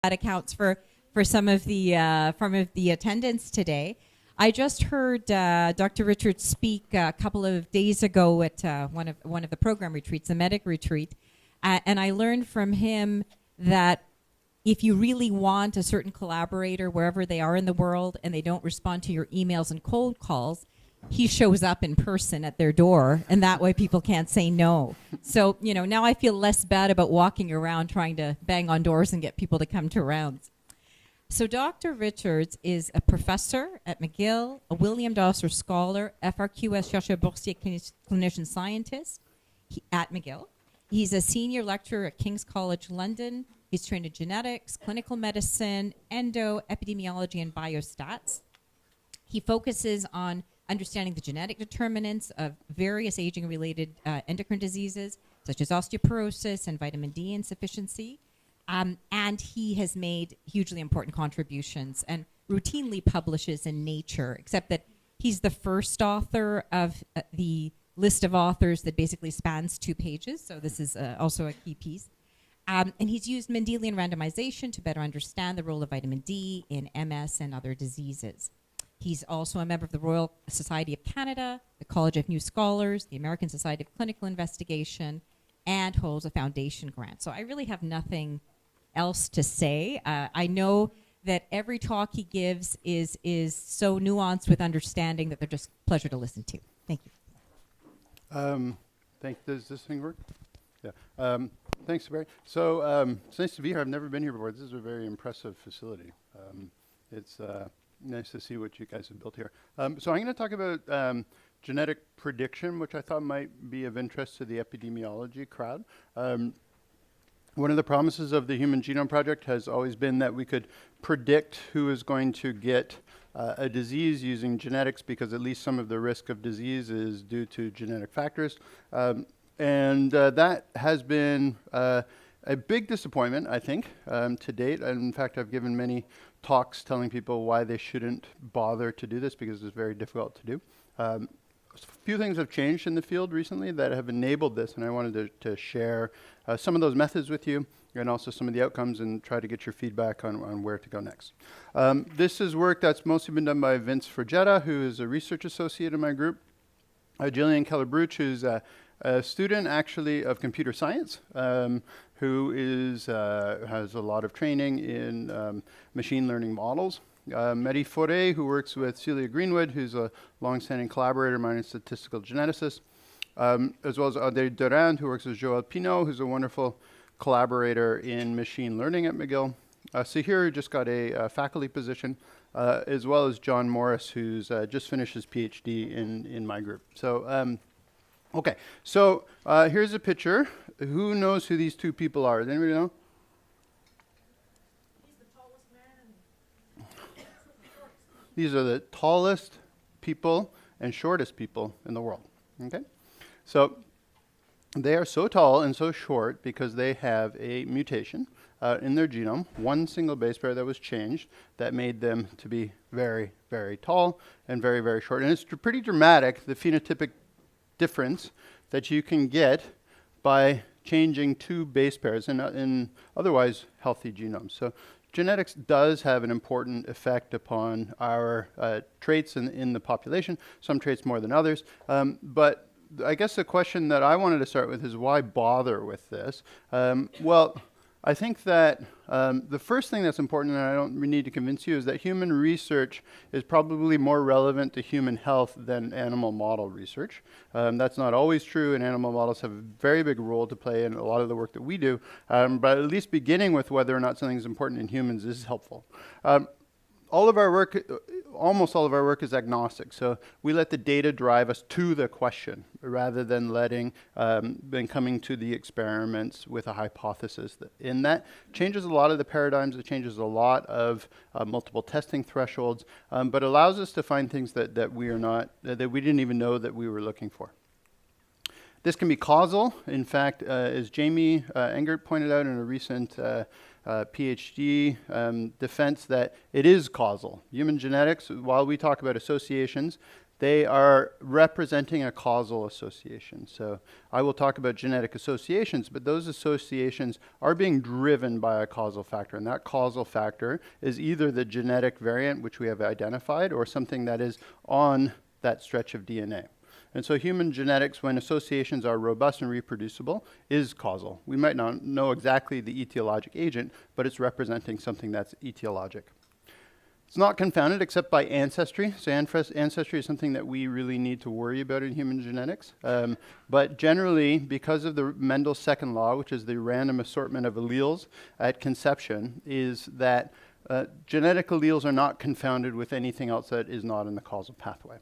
that accounts for some of the attendance today. I just heard Dr. Richards speak a couple of days ago at one of the program retreats, the medic retreat, and I learned from him that if you really want a certain collaborator wherever they are in the world and they don't respond to your emails and cold calls, he shows up in person at their door, and that way people can't say no. So, now I feel less bad about walking around trying to bang on doors and get people to come to rounds. So Dr. Richards is a professor at McGill, a William Dosser Scholar, FRQS Clinician-Scientist at McGill. He's a senior lecturer at King's College London. He's trained in genetics, clinical medicine, endo, epidemiology, and biostats. He focuses on understanding the genetic determinants of various aging-related endocrine diseases, such as osteoporosis and vitamin D insufficiency. And he has made hugely important contributions and routinely publishes in Nature, except that he's the first author of the list of authors that basically spans 2 pages, so this is also a key piece. And he's used Mendelian randomization to better understand the role of vitamin D in MS and other diseases. He's also a member of the Royal Society of Canada, the College of New Scholars, the American Society of Clinical Investigation, and holds a foundation grant. So I really have nothing else to say. I know that every talk he gives is so nuanced with understanding that they're just a pleasure to listen to. Thank you. Does this thing work? Yeah. Thanks, Barry. So it's nice to be here. I've never been here before. This is a very impressive facility. It's nice to see what you guys have built here. So I'm going to talk about genetic prediction, which I thought might be of interest to the epidemiology crowd. One of the promises of the Human Genome Project has always been that we could predict who is going to get a disease using genetics, because at least some of the risk of disease is due to genetic factors. And that has been a big disappointment, I think, to date. And in fact, I've given many talks telling people why they shouldn't bother to do this, because it's very difficult to do. A few things have changed in the field recently that have enabled this, and I wanted to share some of those methods with you, and also some of the outcomes, and try to get your feedback on where to go next. This is work that's mostly been done by Vince Fragetta, who is a research associate in my group. Jillian Keller-Bruch, who's a student actually of computer science, who has a lot of training in machine learning models. Mehdi Fauré, who works with Celia Greenwood, who's a long-standing collaborator of mine and statistical geneticist, as well as André Durand, who works with Joël Pinot, who's a wonderful collaborator in machine learning at McGill. Sahir just got a faculty position, as well as John Morris, who's just finished his PhD in my group. So, okay, so here's a picture. Who knows who these 2 people are? Does anybody know? He's the tallest man. These are the tallest people and shortest people in the world. Okay, so they are so tall and so short because they have a mutation in their genome, one single base pair that was changed that made them to be very, very tall and very, very short. And it's pretty dramatic, the phenotypic difference that you can get by changing 2 base pairs in otherwise healthy genomes. So genetics does have an important effect upon our traits in the population, some traits more than others. But I guess the question that I wanted to start with is, why bother with this? Well, I think that the first thing that's important, and I don't need to convince you, is that human research is probably more relevant to human health than animal model research. That's not always true, and animal models have a very big role to play in a lot of the work that we do, but at least beginning with whether or not something is important in humans is helpful. All of our work, almost all of our work, is agnostic. So we let the data drive us to the question, rather than coming to the experiments with a hypothesis. And that changes a lot of the paradigms. It changes a lot of multiple testing thresholds, but allows us to find things that we didn't even know that we were looking for. This can be causal. In fact, as Jamie Engert pointed out in a recent PhD defense, that it is causal. Human genetics, while we talk about associations, they are representing a causal association. So I will talk about genetic associations, but those associations are being driven by a causal factor, and that causal factor is either the genetic variant, which we have identified, or something that is on that stretch of DNA. And so human genetics, when associations are robust and reproducible, is causal. We might not know exactly the etiologic agent, but it's representing something that's etiologic. It's not confounded except by ancestry. So ancestry is something that we really need to worry about in human genetics. But generally, because of the Mendel's second law, which is the random assortment of alleles at conception, is that genetic alleles are not confounded with anything else that is not in the causal pathway.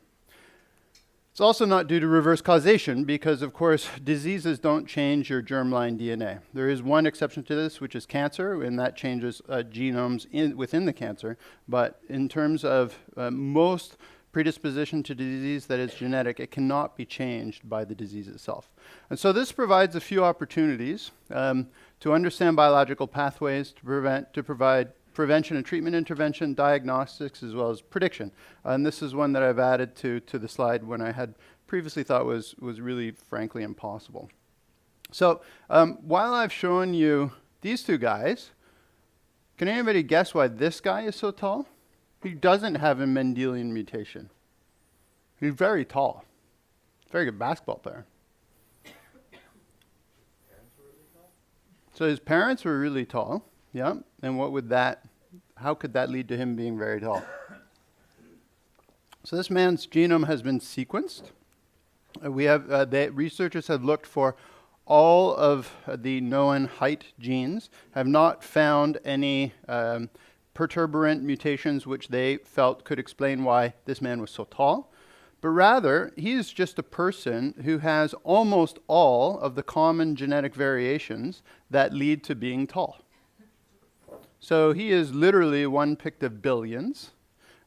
It's also not due to reverse causation because, of course, diseases don't change your germline DNA. There is one exception to this, which is cancer, and that changes genomes within the cancer. But in terms of most predisposition to disease that is genetic, it cannot be changed by the disease itself. And so this provides a few opportunities to understand biological pathways, to provide prevention and treatment intervention, diagnostics, as well as prediction. And this is one that I've added to the slide when I had previously thought was really, frankly, impossible. So while I've shown you these two guys, can anybody guess why this guy is so tall? He doesn't have a Mendelian mutation. He's very tall. Very good basketball player. So his parents were really tall. Yeah, and how could that lead to him being very tall? So this man's genome has been sequenced. The researchers have looked for all of the known height genes, have not found any perturbant mutations which they felt could explain why this man was so tall. But rather, he is just a person who has almost all of the common genetic variations that lead to being tall. So he is literally one picked of billions,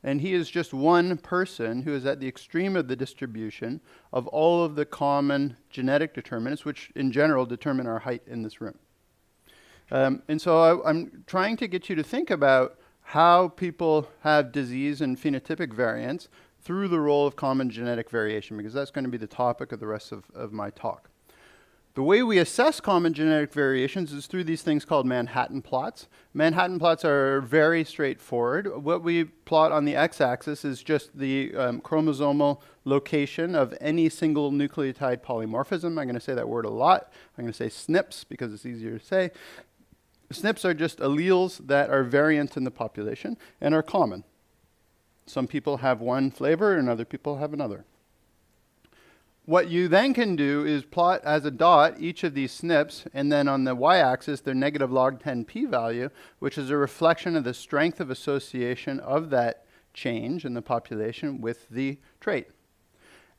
and he is just one person who is at the extreme of the distribution of all of the common genetic determinants, which in general determine our height in this room. And so I'm trying to get you to think about how people have disease and phenotypic variants through the role of common genetic variation, because that's going to be the topic of the rest of my talk. The way we assess common genetic variations is through these things called Manhattan plots. Manhattan plots are very straightforward. What we plot on the x-axis is just the chromosomal location of any single nucleotide polymorphism. I'm going to say that word a lot. I'm going to say SNPs because it's easier to say. SNPs are just alleles that are variant in the population and are common. Some people have one flavor and other people have another. What you then can do is plot as a dot each of these SNPs, and then on the y-axis, their negative log 10 p-value, which is a reflection of the strength of association of that change in the population with the trait.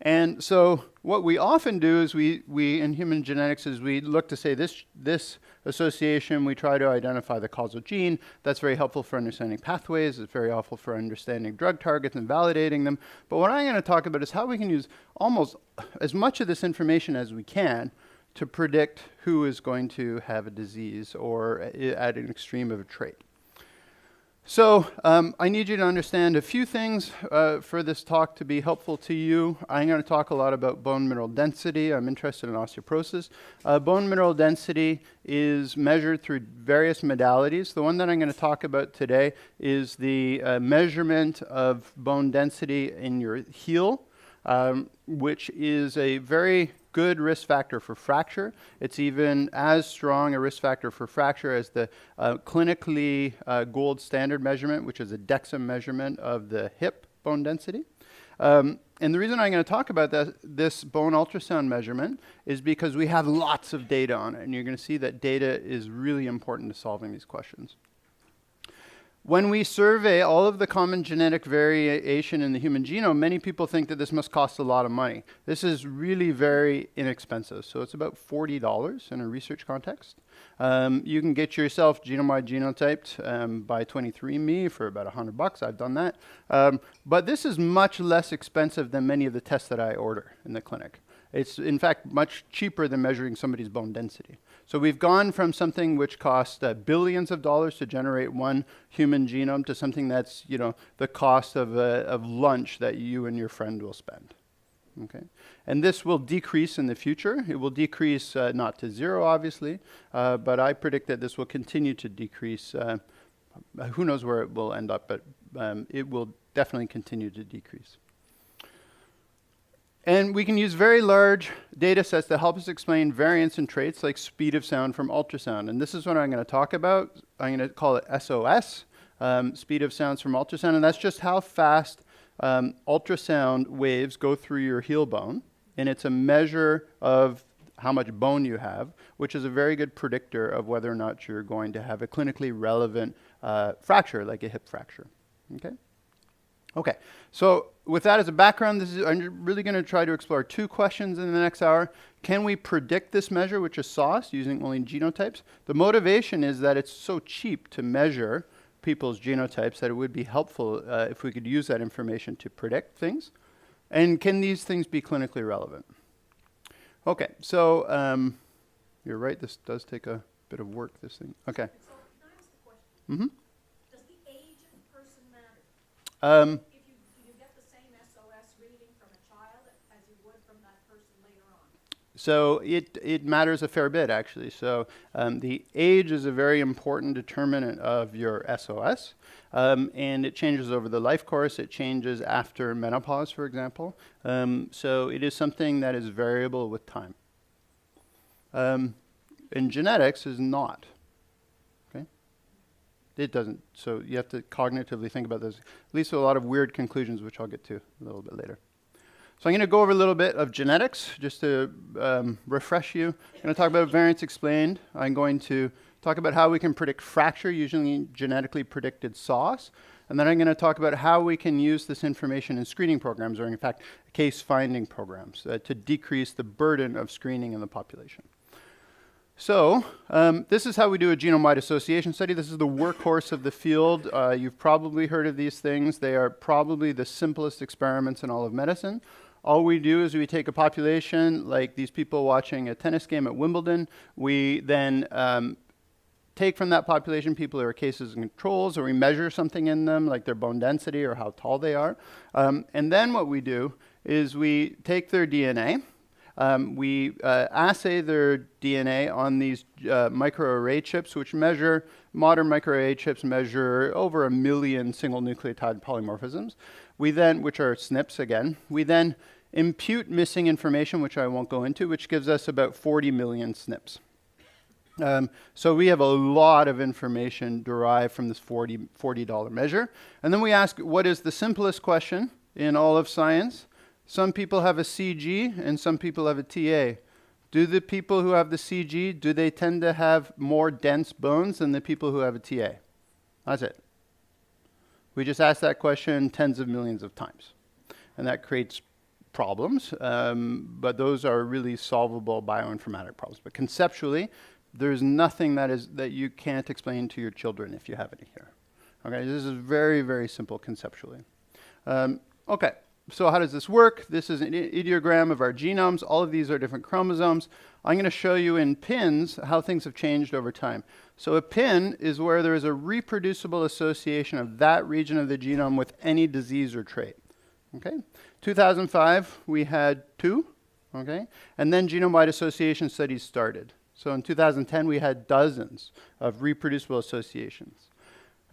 And so what we often do is we in human genetics is we look to say this association, we try to identify the causal gene. That's very helpful for understanding pathways. It's very helpful for understanding drug targets and validating them. But what I'm going to talk about is how we can use almost as much of this information as we can to predict who is going to have a disease or at an extreme of a trait. So I need you to understand a few things for this talk to be helpful to you. I'm going to talk a lot about bone mineral density. I'm interested in osteoporosis. Bone mineral density is measured through various modalities. The one that I'm going to talk about today is the measurement of bone density in your heel, which is a very good risk factor for fracture. It's even as strong a risk factor for fracture as the clinically gold standard measurement, which is a DEXA measurement of the hip bone density. And the reason I'm going to talk about this bone ultrasound measurement is because we have lots of data on it, and you're going to see that data is really important to solving these questions. When we survey all of the common genetic variation in the human genome, many people think that this must cost a lot of money. This is really very inexpensive. So it's about $40 in a research context. You can get yourself Genomewide genotyped by 23andMe for about $100. I've done that. But this is much less expensive than many of the tests that I order in the clinic. It's, in fact, much cheaper than measuring somebody's bone density. So we've gone from something which cost billions of dollars to generate one human genome to something that's, the cost of lunch that you and your friend will spend. Okay, and this will decrease in the future. It will decrease not to zero, obviously, but I predict that this will continue to decrease. Who knows where it will end up, but it will definitely continue to decrease. And we can use very large data sets to help us explain variants and traits like speed of sound from ultrasound. And this is what I'm going to talk about. I'm going to call it SOS, speed of sounds from ultrasound. And that's just how fast ultrasound waves go through your heel bone. And it's a measure of how much bone you have, which is a very good predictor of whether or not you're going to have a clinically relevant fracture, like a hip fracture. Okay? Okay, so with that as a background, I'm really going to try to explore two questions in the next hour. Can we predict this measure, which is SOS, using only genotypes? The motivation is that it's so cheap to measure people's genotypes that it would be helpful if we could use that information to predict things. And can these things be clinically relevant? Okay, so you're right, this does take a bit of work, this thing. Okay. So can I ask the question? Mm-hmm. Does the age of the person matter? If you get the same SOS reading from a child as you would from that person later on? So it matters a fair bit, actually. So the age is a very important determinant of your SOS, and it changes over the life course. It changes after menopause, for example. So it is something that is variable with time. And genetics is not. Okay? It doesn't. So you have to cognitively think about this. Leads to a lot of weird conclusions, which I'll get to a little bit later. So I'm going to go over a little bit of genetics, just to refresh you. I'm going to talk about variants explained. I'm going to talk about how we can predict fracture using genetically predicted SOS. And then I'm going to talk about how we can use this information in screening programs, or in fact, case-finding programs, to decrease the burden of screening in the population. So this is how we do a genome-wide association study. This is the workhorse of the field. You've probably heard of these things. They are probably the simplest experiments in all of medicine. All we do is we take a population, like these people watching a tennis game at Wimbledon. We then take from that population people who are cases and controls, or we measure something in them, like their bone density or how tall they are. And then what we do is we take their DNA. We assay their DNA on these microarray chips, which measure, modern microarray chips measure over 1 million single nucleotide polymorphisms. We then, which are SNPs again, we then impute missing information, which I won't go into, which gives us about 40 million SNPs. So we have a lot of information derived from this $40 measure. And then we ask, what is the simplest question in all of science? Some people have a CG and some people have a TA. Do the people who have the CG, do they tend to have more dense bones than the people who have a TA? That's it. We just asked that question tens of millions of times. And that creates problems, but those are really solvable bioinformatic problems. But conceptually, there's nothing that you can't explain to your children if you have any here. Okay, this is very, very simple conceptually. Okay. So how does this work? This is an ideogram of our genomes. All of these are different chromosomes. I'm going to show you in pins how things have changed over time. So a pin is where there is a reproducible association of that region of the genome with any disease or trait. Okay? 2005, we had 2. Okay? And then genome-wide association studies started. So in 2010, we had dozens of reproducible associations.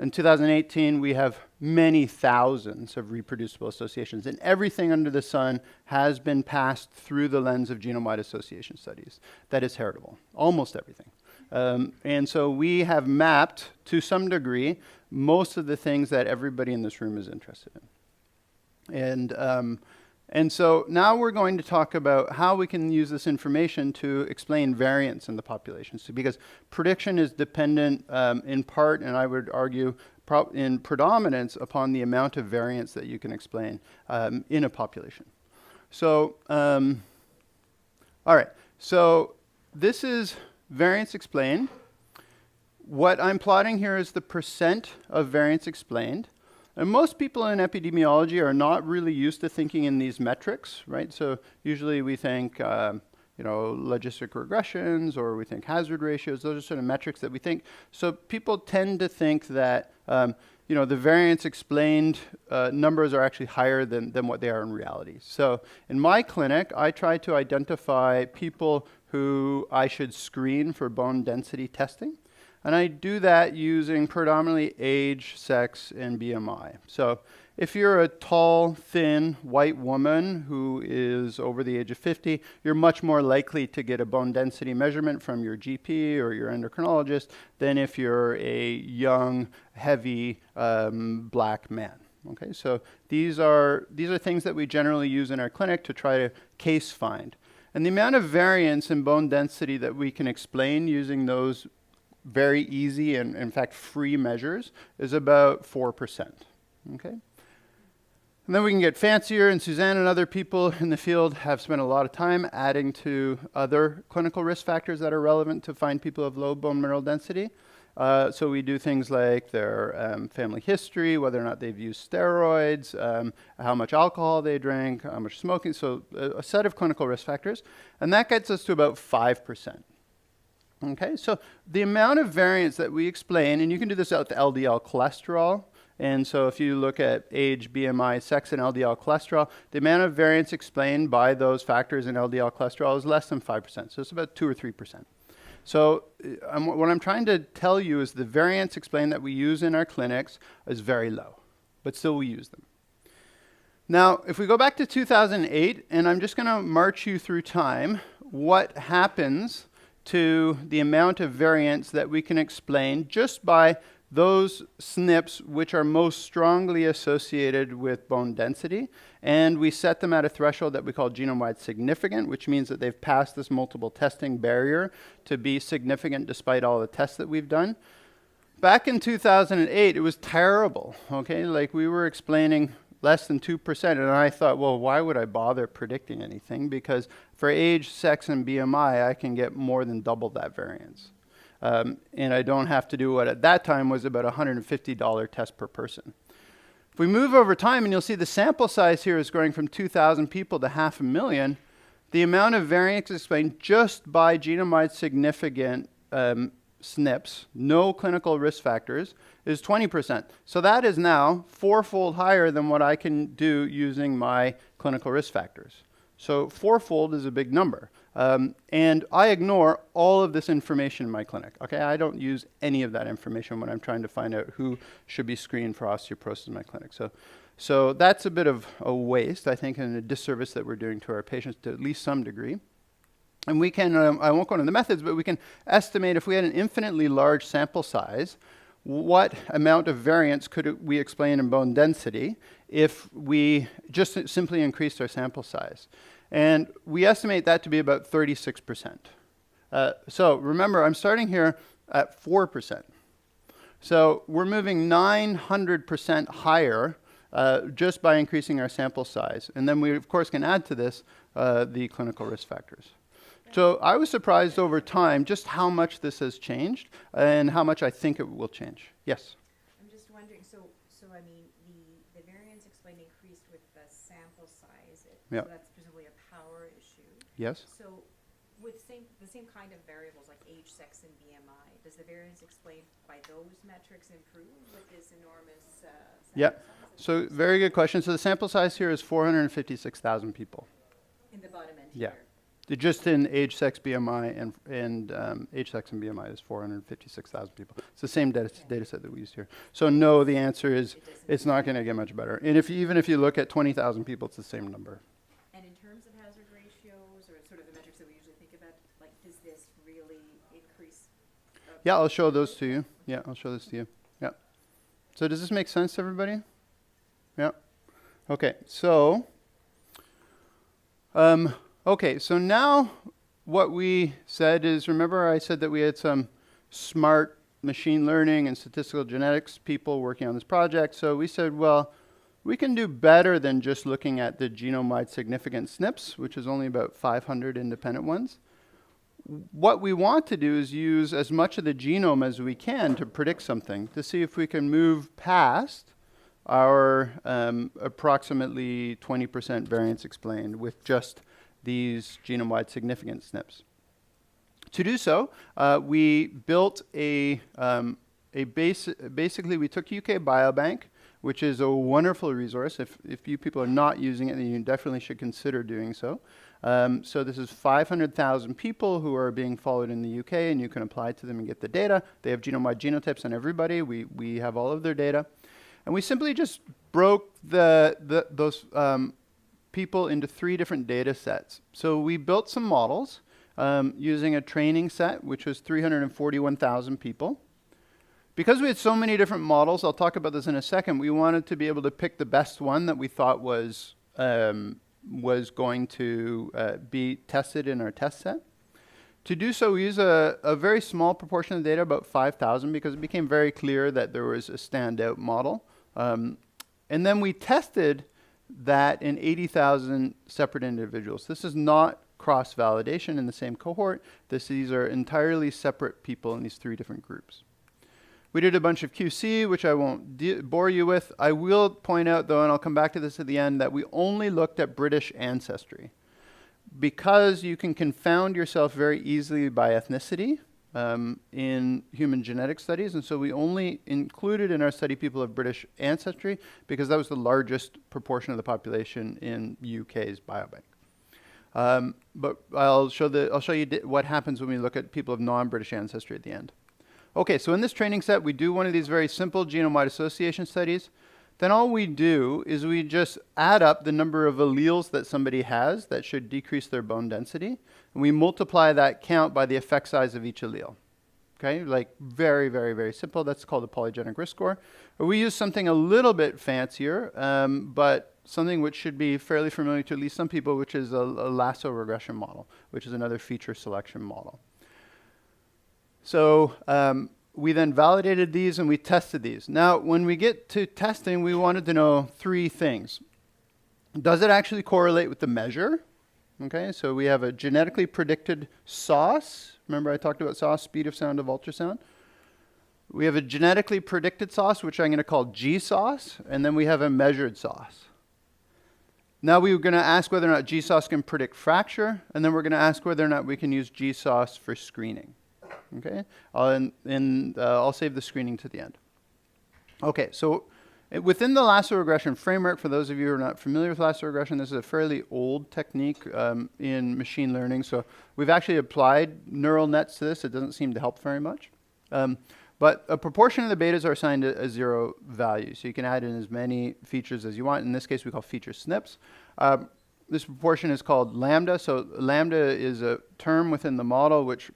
In 2018, we have many thousands of reproducible associations, and everything under the sun has been passed through the lens of genome-wide association studies. That is heritable, almost everything. And so we have mapped, to some degree, most of the things that everybody in this room is interested in. And so now we're going to talk about how we can use this information to explain variance in the population. So because prediction is dependent in part, and I would argue in predominance, upon the amount of variance that you can explain in a population. So, all right. So this is variance explained. What I'm plotting here is the percent of variance explained. And most people in epidemiology are not really used to thinking in these metrics, right? So usually we think, logistic regressions, or we think hazard ratios. Those are sort of metrics that we think. So people tend to think that the variance explained numbers are actually higher than what they are in reality. So in my clinic, I try to identify people who I should screen for bone density testing. And I do that using predominantly age, sex, and BMI. So if you're a tall, thin, white woman who is over the age of 50, you're much more likely to get a bone density measurement from your GP or your endocrinologist than if you're a young, heavy, black man. Okay, so these are things that we generally use in our clinic to try to case find. And the amount of variance in bone density that we can explain using those very easy and, in fact, free measures is about 4%. Okay? And then we can get fancier, and Suzanne and other people in the field have spent a lot of time adding to other clinical risk factors that are relevant to find people of low bone mineral density. So we do things like their family history, whether or not they've used steroids, how much alcohol they drink, how much smoking, so a set of clinical risk factors. And that gets us to about 5%. Okay, so the amount of variance that we explain, and you can do this out to LDL cholesterol, and so if you look at age, BMI, sex, and LDL cholesterol, the amount of variance explained by those factors in LDL cholesterol is less than 5%, so it's about 2 or 3%. So what I'm trying to tell you is the variance explained that we use in our clinics is very low, but still we use them. Now, if we go back to 2008, and I'm just going to march you through time, what happens to the amount of variance that we can explain just by those SNPs which are most strongly associated with bone density, and we set them at a threshold that we call genome-wide significant, which means that they've passed this multiple testing barrier to be significant despite all the tests that we've done. Back in 2008, it was terrible, okay? Like, we were explaining less than 2%, and I thought, well, why would I bother predicting anything? Because for age, sex, and BMI, I can get more than double that variance. And I don't have to do what at that time was about a $150 test per person. If we move over time, and you'll see the sample size here is growing from 2,000 people to 500,000, the amount of variance explained just by genome-wide significant SNPs, no clinical risk factors, is 20%. So that is now fourfold higher than what I can do using my clinical risk factors. So fourfold is a big number. And I ignore all of this information in my clinic. Okay, I don't use any of that information when I'm trying to find out who should be screened for osteoporosis in my clinic. So that's a bit of a waste, I think, and a disservice that we're doing to our patients to at least some degree. And we can, I won't go into the methods, but we can estimate if we had an infinitely large sample size, what amount of variance could we explain in bone density if we just simply increased our sample size. And we estimate that to be about 36%. So remember, I'm starting here at 4%. So we're moving 900% higher just by increasing our sample size. And then we, of course, can add to this the clinical risk factors. So I was surprised over time just how much this has changed and how much I think it will change. Yes? I'm just wondering, so I mean, the variance explained increased with the sample size. Yep. So that's presumably a power issue. Yes? So with the same kind of variables like age, sex, and BMI, does the variance explained by those metrics improve with this enormous sample Yeah. size? So very good question. So the sample size here is 456,000 people. In the bottom end Yeah. here. Just in age, sex, BMI, and age, sex, and BMI is 456,000 people. It's the same data set that we used here. So no, the answer is it's not going to get much better. And even if you look at 20,000 people, it's the same number. And in terms of hazard ratios or sort of the metrics that we usually think about, like, does this really increase? Yeah, I'll show those to you. Yeah, I'll show this to you. Yeah. So does this make sense to everybody? Yeah. Okay, so okay, so now what we said is, remember I said that we had some smart machine learning and statistical genetics people working on this project. So we said, well, we can do better than just looking at the genome-wide significant SNPs, which is only about 500 independent ones. What we want to do is use as much of the genome as we can to predict something, to see if we can move past our approximately 20% variance explained with just these genome-wide significant SNPs. To do so, we built basically we took UK Biobank, which is a wonderful resource. If you people are not using it, then you definitely should consider doing so. So this is 500,000 people who are being followed in the UK, and you can apply to them and get the data. They have genome-wide genotypes on everybody. We have all of their data. And we simply just broke those people into 3 different data sets. So we built some models using a training set, which was 341,000 people. Because we had so many different models, I'll talk about this in a second, we wanted to be able to pick the best one that we thought was going to be tested in our test set. To do so, we use a very small proportion of the data, about 5,000, because it became very clear that there was a standout model. And then we tested that in 80,000 separate individuals. This is not cross-validation in the same cohort. These are entirely separate people in these 3 different groups. We did a bunch of QC, which I won't bore you with. I will point out, though, and I'll come back to this at the end, that we only looked at British ancestry. Because you can confound yourself very easily by ethnicity in human genetic studies, and so we only included in our study people of British ancestry because that was the largest proportion of the population in UK's biobank. But I'll show you what happens when we look at people of non-British ancestry at the end. Okay, so in this training set, we do one of these very simple genome-wide association studies. Then all we do is we just add up the number of alleles that somebody has that should decrease their bone density, and we multiply that count by the effect size of each allele. Okay, like very, very, very simple. That's called a polygenic risk score. We use something a little bit fancier, but something which should be fairly familiar to at least some people, which is a Lasso regression model, which is another feature selection model. So we then validated these and we tested these. Now, when we get to testing, we wanted to know 3 things. Does it actually correlate with the measure? Okay, so we have a genetically predicted SOS. Remember I talked about SOS, speed of sound of ultrasound? We have a genetically predicted SOS, which I'm going to call GSOS, and then we have a measured SOS. Now we're going to ask whether or not GSOS can predict fracture, and then we're going to ask whether or not we can use GSOS for screening. Okay, I'll save the screening to the end. Okay, so within the Lasso regression framework, for those of you who are not familiar with Lasso regression, this is a fairly old technique in machine learning. So we've actually applied neural nets to this. It doesn't seem to help very much. But a proportion of the betas are assigned a 0 value. So you can add in as many features as you want. In this case, we call feature SNPs. This proportion is called lambda. So lambda is a term within the model which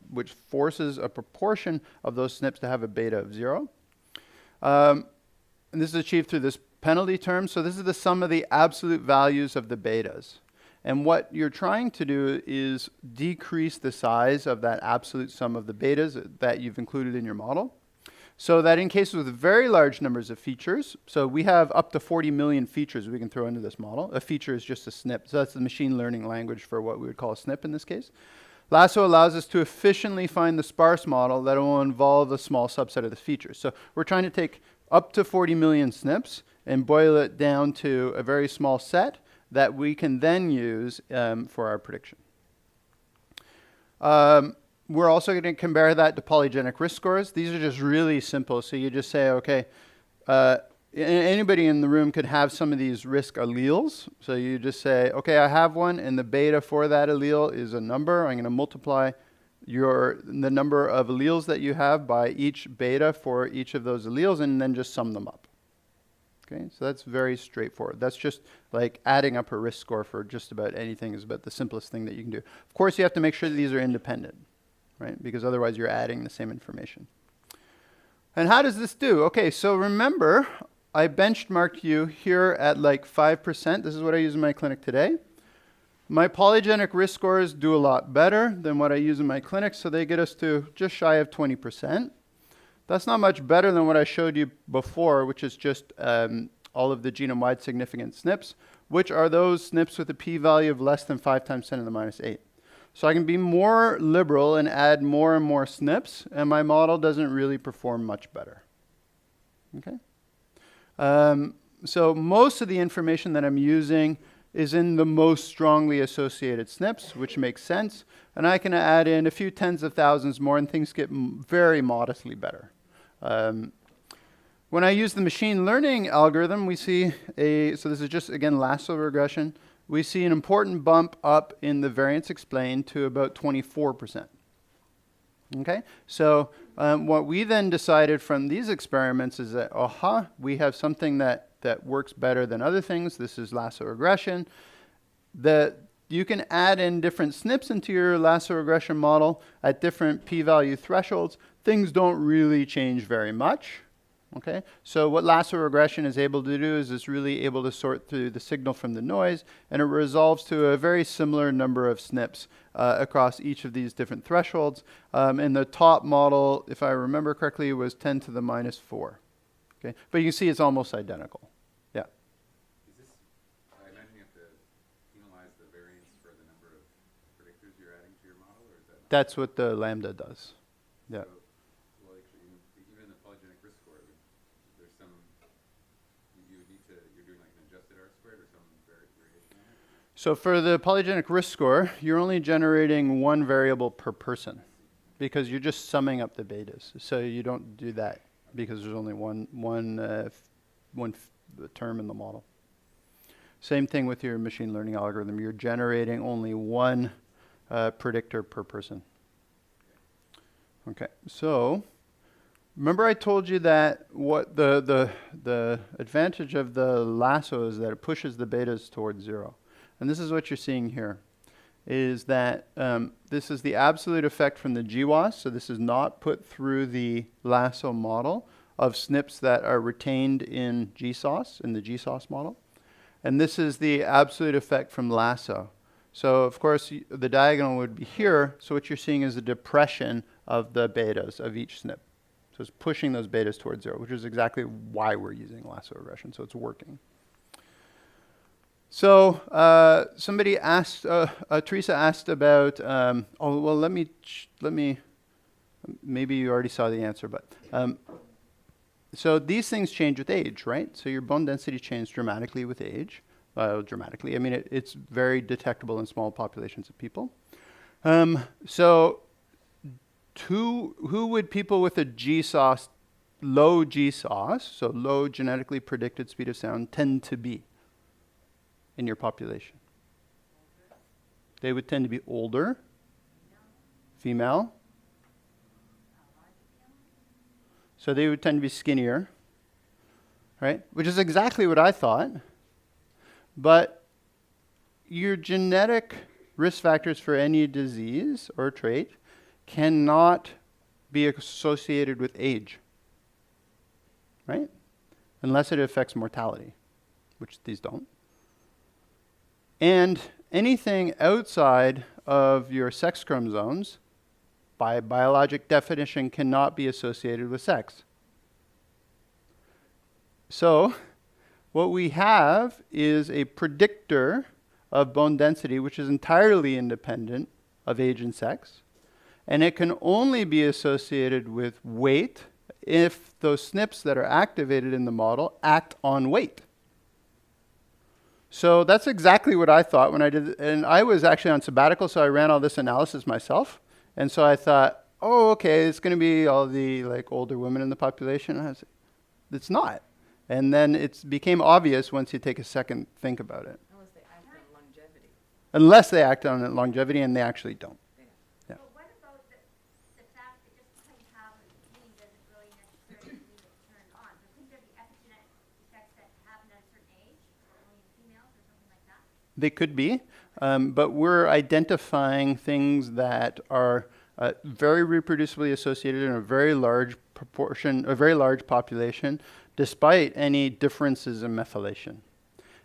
forces a proportion of those SNPs to have a beta of 0. And this is achieved through this penalty term. So this is the sum of the absolute values of the betas. And what you're trying to do is decrease the size of that absolute sum of the betas that you've included in your model, so that in cases with very large numbers of features, so we have up to 40 million features we can throw into this model. A feature is just a SNP. So that's the machine learning language for what we would call a SNP in this case. Lasso allows us to efficiently find the sparse model that will involve a small subset of the features. So we're trying to take up to 40 million SNPs and boil it down to a very small set that we can then use for our prediction. We're also going to compare that to polygenic risk scores. These are just really simple. So you just say, okay, anybody in the room could have some of these risk alleles. So you just say, okay, I have one, and the beta for that allele is a number. I'm going to multiply the number of alleles that you have by each beta for each of those alleles, and then just sum them up. Okay, so that's very straightforward. That's just like adding up a risk score for just about anything is about the simplest thing that you can do. Of course, you have to make sure that these are independent, right? Because otherwise you're adding the same information. And how does this do? Okay, so remember, I benchmarked you here at like 5%. This is what I use in my clinic today. My polygenic risk scores do a lot better than what I use in my clinic, so they get us to just shy of 20%. That's not much better than what I showed you before, which is just all of the genome-wide significant SNPs, which are those SNPs with a p-value of less than 5 times 10 to the minus 8. So I can be more liberal and add more and more SNPs, and my model doesn't really perform much better. Okay? So most of the information that I'm using is in the most strongly associated SNPs, which makes sense. And I can add in a few tens of thousands more, and things get very modestly better. When I use the machine learning algorithm, we see so this is just, again, Lasso regression. We see an important bump up in the variance explained to about 24%. Okay, so what we then decided from these experiments is that, we have something that works better than other things. This is Lasso regression. You can add in different SNPs into your Lasso regression model at different p-value thresholds. Things don't really change very much. Okay, so what Lasso regression is able to do is it's really able to sort through the signal from the noise, and it resolves to a very similar number of SNPs across each of these different thresholds. And the top model, if I remember correctly, was 10 to the minus 4. Okay, but you can see it's almost identical. Yeah. Is this, I imagine you have to penalize the variance for the number of predictors you're adding to your model, or is that? That's what the lambda does. Yeah. So, well, actually, even the polygenic risk score, there's some, you would need to, you're doing like an adjusted R squared or some variation on it? So for the polygenic risk score, you're only generating one variable per person because you're just summing up the betas. So you don't do that because there's only one term in the model. Same thing with your machine learning algorithm. You're generating only one predictor per person. Okay, so remember I told you that what the advantage of the Lasso is that it pushes the betas towards 0. And this is what you're seeing here, is that this is the absolute effect from the GWAS, so this is not put through the Lasso model of SNPs that are retained in GSOS, in the GSOS model. And this is the absolute effect from Lasso. So of course the diagonal would be here, so what you're seeing is a depression of the betas of each SNP. So it's pushing those betas towards 0, which is exactly why we're using Lasso regression, so it's working. So somebody asked, Teresa asked about, maybe you already saw the answer, but so these things change with age, right? So your bone density changes dramatically with age. Dramatically, I mean, it's very detectable in small populations of people. So who would people with a GSOS, low GSOS, so low genetically predicted speed of sound, tend to be in your population? They would tend to be older, female. So they would tend to be skinnier, right? Which is exactly what I thought. But your genetic risk factors for any disease or trait cannot be associated with age, right? Unless it affects mortality, which these don't. And anything outside of your sex chromosomes, by biologic definition, cannot be associated with sex. So what we have is a predictor of bone density which is entirely independent of age and sex. And it can only be associated with weight if those SNPs that are activated in the model act on weight. So that's exactly what I thought when I did it. And I was actually on sabbatical, so I ran all this analysis myself. And so I thought, oh, okay, it's going to be all the older women in the population. And I was, it's not. And then it became obvious once you take a second think about it. Unless they act on longevity. Unless they act on longevity, and they actually don't. Yeah. But what about the fact that just because you have a gene doesn't really necessarily mean it's turned on? So couldn't there be epigenetic effects that happen at a certain age, or only in females or something like that? They could be, but we're identifying things that are very reproducibly associated in a very large proportion, a very large population, despite any differences in methylation.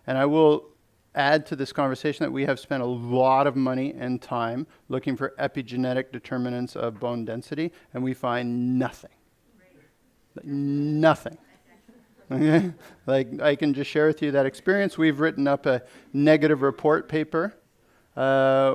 And I will add to this conversation that we have spent a lot of money and time looking for epigenetic determinants of bone density, and we find nothing. Nothing. Okay? Like, I can just share with you that experience. We've written up a negative report paper,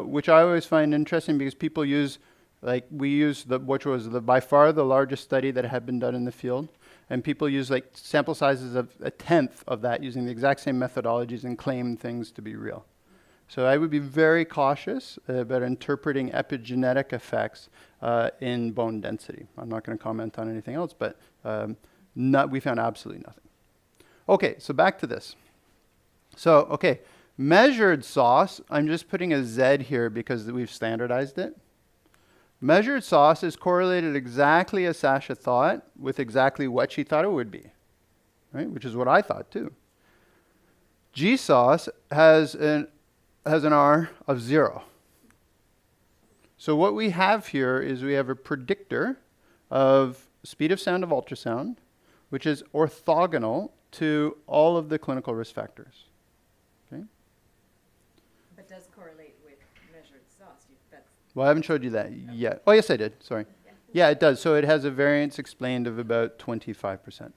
which I always find interesting because people use, which was by far the largest study that had been done in the field. And people use like sample sizes of 1/10 of that using the exact same methodologies and claim things to be real. So I would be very cautious about interpreting epigenetic effects in bone density. I'm not going to comment on anything else, but we found absolutely nothing. Okay, so back to this. So, okay, measured sauce, I'm just putting a Z here because we've standardized it. Measured sauce is correlated exactly as Sasha thought with exactly what she thought it would be, right? Which is what I thought too. GSauce has an R of 0. So what we have here is we have a predictor of speed of sound of ultrasound, which is orthogonal to all of the clinical risk factors. Okay? But does correlate with measured sauce. Well, I haven't showed you that yet. Oh, yes, I did. Sorry. Yeah, it does. So it has a variance explained of about 25%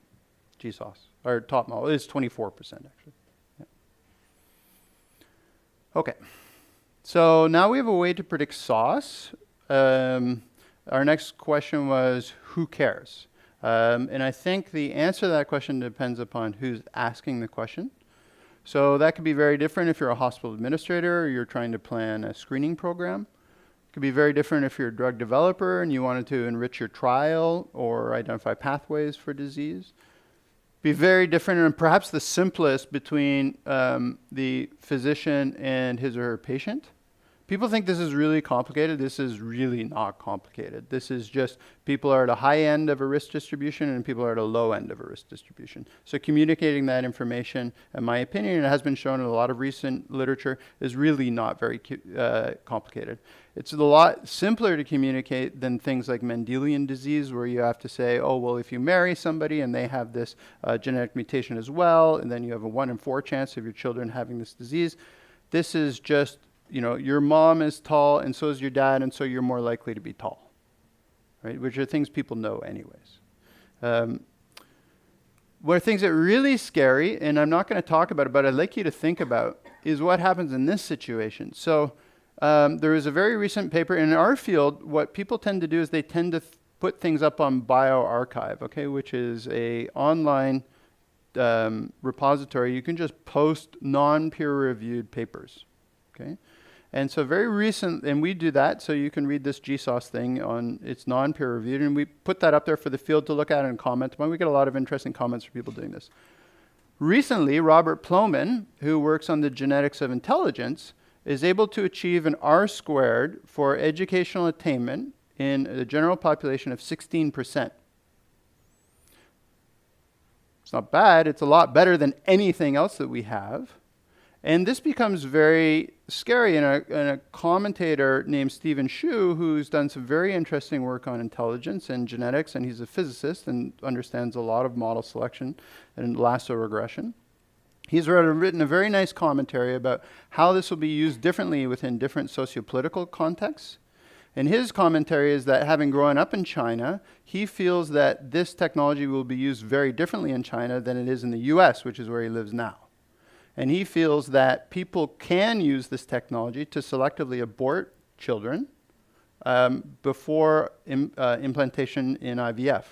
GSauce, or top model. It's 24% actually. Yeah. Okay. So now we have a way to predict sauce. Our next question was, who cares? And I think the answer to that question depends upon who's asking the question. So that could be very different if you're a hospital administrator or you're trying to plan a screening program. It could be very different if you're a drug developer and you wanted to enrich your trial or identify pathways for disease. Be very different, and perhaps the simplest between the physician and his or her patient. People think this is really complicated. This is really not complicated. This is just people are at a high end of a risk distribution and people are at a low end of a risk distribution. So communicating that information, in my opinion, it has been shown in a lot of recent literature, is really not very complicated. It's a lot simpler to communicate than things like Mendelian disease, where you have to say, oh, well, if you marry somebody and they have this genetic mutation as well, and then you have a 1 in 4 chance of your children having this disease. This is just, you know, your mom is tall and so is your dad, and so you're more likely to be tall, right? Which are things people know anyways. One of the things that are really scary, and I'm not going to talk about it, but I'd like you to think about, is what happens in this situation. So there was a very recent paper in our field. What people tend to do is they tend to put things up on bioRxiv, okay, which is a online repository. You can just post non-peer-reviewed papers, okay? And so very recent, and we do that, so you can read this GSauce thing on, it's non-peer reviewed, and we put that up there for the field to look at and comment upon. We get a lot of interesting comments from people doing this. Recently, Robert Plomin, who works on the genetics of intelligence, is able to achieve an R² for educational attainment in the general population of 16%. It's not bad, it's a lot better than anything else that we have. And this becomes very scary, and a commentator named Stephen Shu, who's done some very interesting work on intelligence and genetics, and he's a physicist and understands a lot of model selection and lasso regression. He's written a very nice commentary about how this will be used differently within different sociopolitical contexts. And his commentary is that, having grown up in China, he feels that this technology will be used very differently in China than it is in the US, which is where he lives now. And he feels that people can use this technology to selectively abort children before implantation in IVF,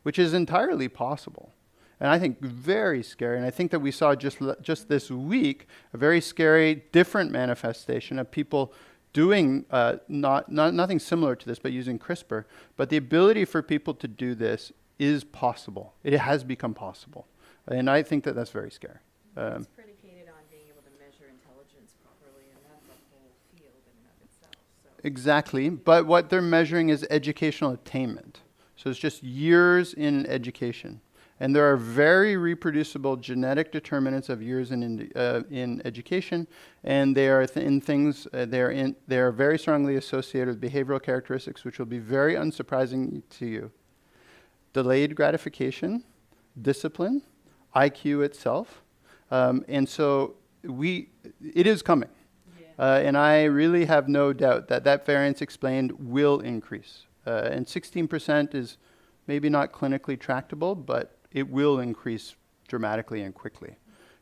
which is entirely possible. And I think very scary. And I think that we saw just this week a very scary, different manifestation of people doing nothing similar to this, but using CRISPR. But the ability for people to do this is possible. It has become possible. And I think that that's very scary. It's predicated on being able to measure intelligence properly, and that's a whole field in and of itself. So. Exactly, but what they're measuring is educational attainment. So it's just years in education. And there are very reproducible genetic determinants of years in education, and they are they are very strongly associated with behavioral characteristics, which will be very unsurprising to you. Delayed gratification, discipline, IQ itself. And so it is coming. Yeah. And I really have no doubt that that variance explained will increase. And 16% is maybe not clinically tractable, but it will increase dramatically and quickly.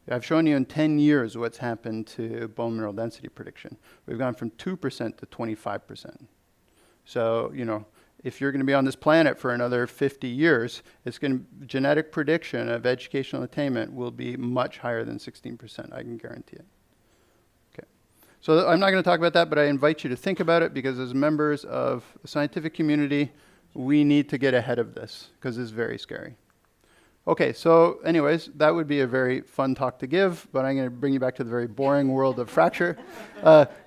I've shown you in 10 years what's happened to bone mineral density prediction. We've gone from 2% to 25%. So, you know, if you're going to be on this planet for another 50 years, genetic prediction of educational attainment will be much higher than 16%. I can guarantee it. Okay. So I'm not going to talk about that, but I invite you to think about it, because as members of the scientific community, we need to get ahead of this, because it's very scary. Okay, so anyways, that would be a very fun talk to give, but I'm going to bring you back to the very boring world of fracture.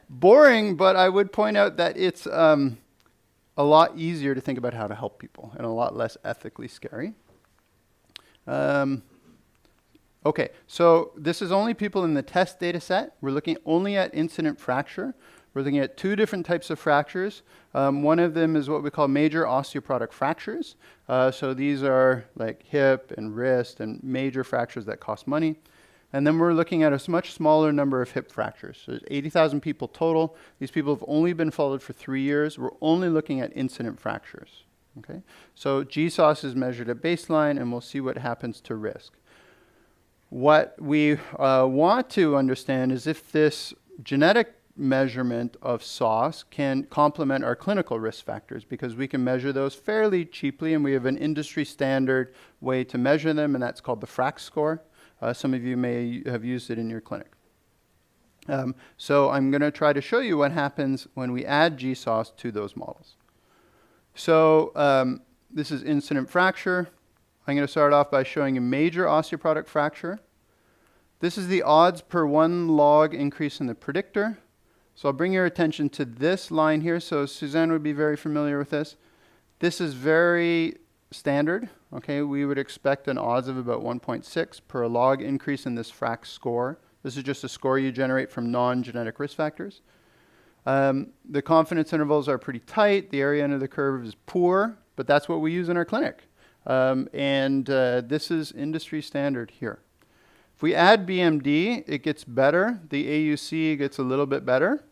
Boring, but I would point out that it's a lot easier to think about how to help people and a lot less ethically scary. Okay, so this is only people in the test data set. We're looking only at incident fracture. We're looking at two different types of fractures. One of them is what we call major osteoporotic fractures. So these are like hip and wrist and major fractures that cost money. And then we're looking at a much smaller number of hip fractures. So there's 80,000 people total. These people have only been followed for 3 years. We're only looking at incident fractures. Okay? So GSOS is measured at baseline, and we'll see what happens to risk. What we want to understand is if this genetic measurement of SOS can complement our clinical risk factors, because we can measure those fairly cheaply, and we have an industry standard way to measure them, and that's called the FRAX score. Some of you may have used it in your clinic. So I'm going to try to show you what happens when we add GSOS to those models. So this is incident fracture. I'm going to start off by showing a major osteoporotic fracture. This is the odds per 1 log increase in the predictor. So I'll bring your attention to this line here. So Suzanne would be very familiar with this. This is very standard. Okay, we would expect an odds of about 1.6 per log increase in this FRAX score. This is just a score you generate from non-genetic risk factors. The confidence intervals are pretty tight. The area under the curve is poor, but that's what we use in our clinic. This is industry standard here. If we add BMD, it gets better. The AUC gets a little bit better.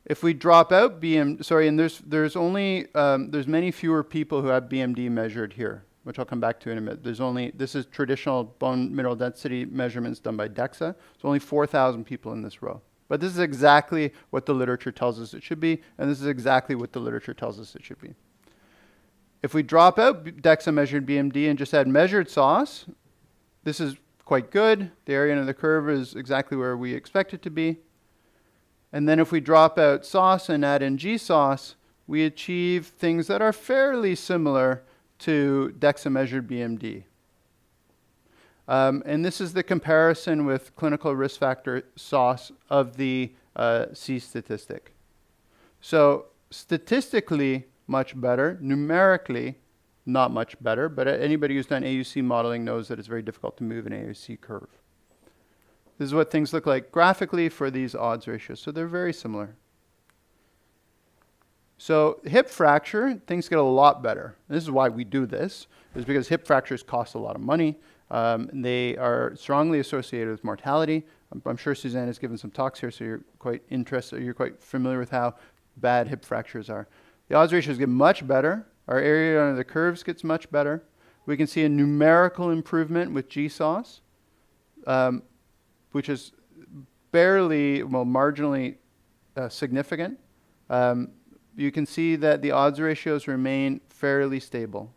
If we drop out there's many fewer people who have BMD measured here, which I'll come back to in a minute. This is traditional bone mineral density measurements done by DEXA. There's only 4,000 people in this row. But this is exactly what the literature tells us it should be, and this is exactly what the literature tells us it should be. If we drop out DEXA measured BMD and just add measured SOS, this is quite good. The area under the curve is exactly where we expect it to be. And then if we drop out SOS and add in GSOS, we achieve things that are fairly similar to DEXA measured BMD. And this is the comparison with clinical risk factor SOS of the C statistic. So statistically, much better. Numerically, not much better. But anybody who's done AUC modeling knows that it's very difficult to move an AUC curve. This is what things look like graphically for these odds ratios. So they're very similar. So hip fracture, things get a lot better. And this is why we do this, is because hip fractures cost a lot of money. They are strongly associated with mortality. I'm sure Suzanne has given some talks here, so you're quite interested, you're quite familiar with how bad hip fractures are. The odds ratios get much better. Our area under the curves gets much better. We can see a numerical improvement with GSOS, which is marginally significant. You can see that the odds ratios remain fairly stable.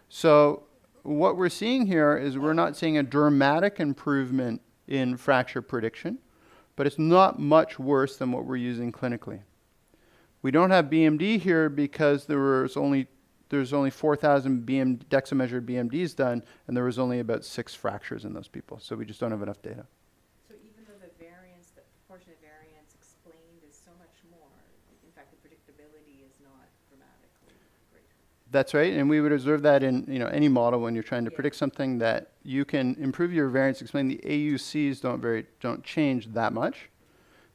So what we're seeing here is we're not seeing a dramatic improvement in fracture prediction, but it's not much worse than what we're using clinically. We don't have BMD here because there's only 4,000 DEXA measured BMDs done, and there was only about 6 fractures in those people. So we just don't have enough data. So even though the proportion of variance explained is so much more, in fact, the predictability is not dramatically greater. That's right, and we would observe that in any model when you're trying to predict something, that you can improve your variance explained. The AUCs don't change that much.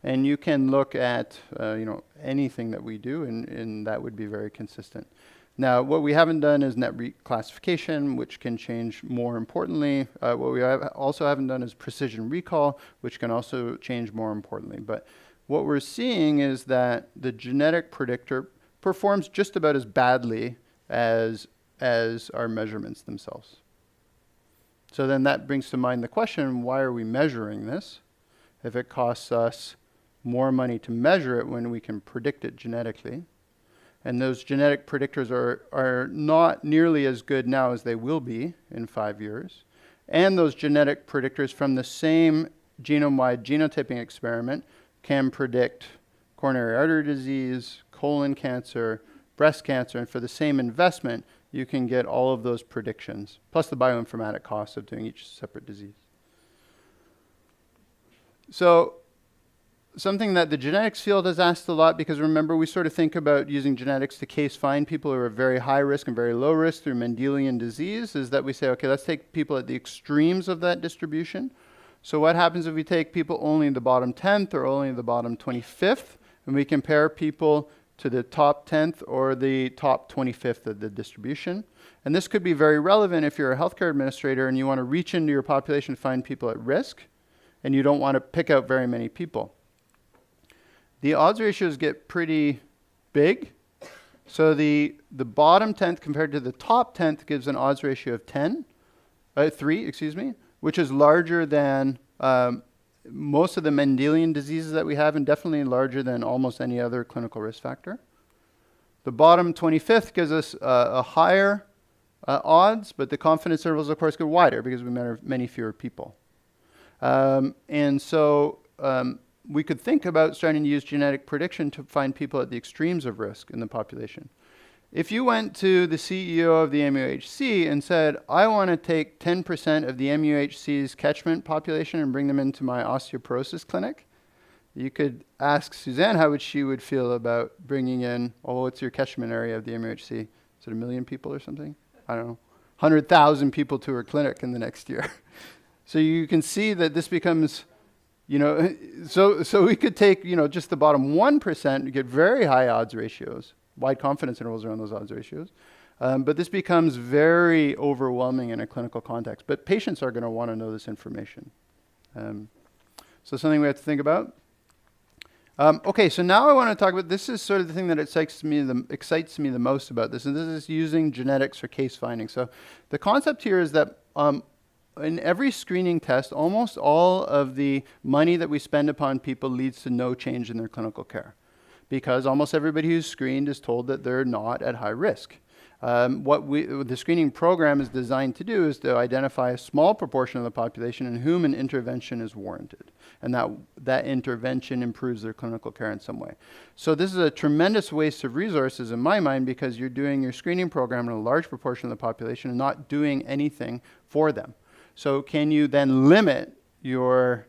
And you can look at anything that we do, and that would be very consistent. Now, what we haven't done is net reclassification, which can change more importantly. What we also haven't done is precision recall, which can also change more importantly. But what we're seeing is that the genetic predictor performs just about as badly as our measurements themselves. So then that brings to mind the question, why are we measuring this if it costs us more money to measure it when we can predict it genetically? And those genetic predictors are not nearly as good now as they will be in 5 years. And those genetic predictors from the same genome-wide genotyping experiment can predict coronary artery disease, colon cancer, breast cancer, and for the same investment, you can get all of those predictions, plus the bioinformatic costs of doing each separate disease. So something that the genetics field has asked a lot, because remember, we sort of think about using genetics to case find people who are very high risk and very low risk through Mendelian disease, is that we say, okay, let's take people at the extremes of that distribution. So what happens if we take people only in the bottom 10th or only in the bottom 25th, and we compare people to the top 10th or the top 25th of the distribution? And this could be very relevant if you're a healthcare administrator and you want to reach into your population to find people at risk, and you don't want to pick out very many people. The odds ratios get pretty big. So the bottom 10th compared to the top 10th gives an odds ratio of 3, which is larger than most of the Mendelian diseases that we have, and definitely larger than almost any other clinical risk factor. The bottom 25th gives us a higher odds, but the confidence intervals, of course, get wider because we measure many fewer people. And so we could think about starting to use genetic prediction to find people at the extremes of risk in the population. If you went to the CEO of the MUHC and said, I want to take 10% of the MUHC's catchment population and bring them into my osteoporosis clinic, you could ask Suzanne how she would feel about bringing in, what's your catchment area of the MUHC? Is it 1 million people or something? I don't know. 100,000 people to her clinic in the next year. So you can see that this becomes, so we could take, just the bottom 1% and get very high odds ratios, wide confidence intervals around those odds ratios. But this becomes very overwhelming in a clinical context. But patients are going to want to know this information. So something we have to think about. Okay, so now I want to talk about, this is sort of the thing that excites me the most about this, and this is using genetics for case finding. So the concept here is that in every screening test, almost all of the money that we spend upon people leads to no change in their clinical care, because almost everybody who's screened is told that they're not at high risk. What the screening program is designed to do is to identify a small proportion of the population in whom an intervention is warranted, and that intervention improves their clinical care in some way. So this is a tremendous waste of resources in my mind, because you're doing your screening program in a large proportion of the population and not doing anything for them. So can you then limit your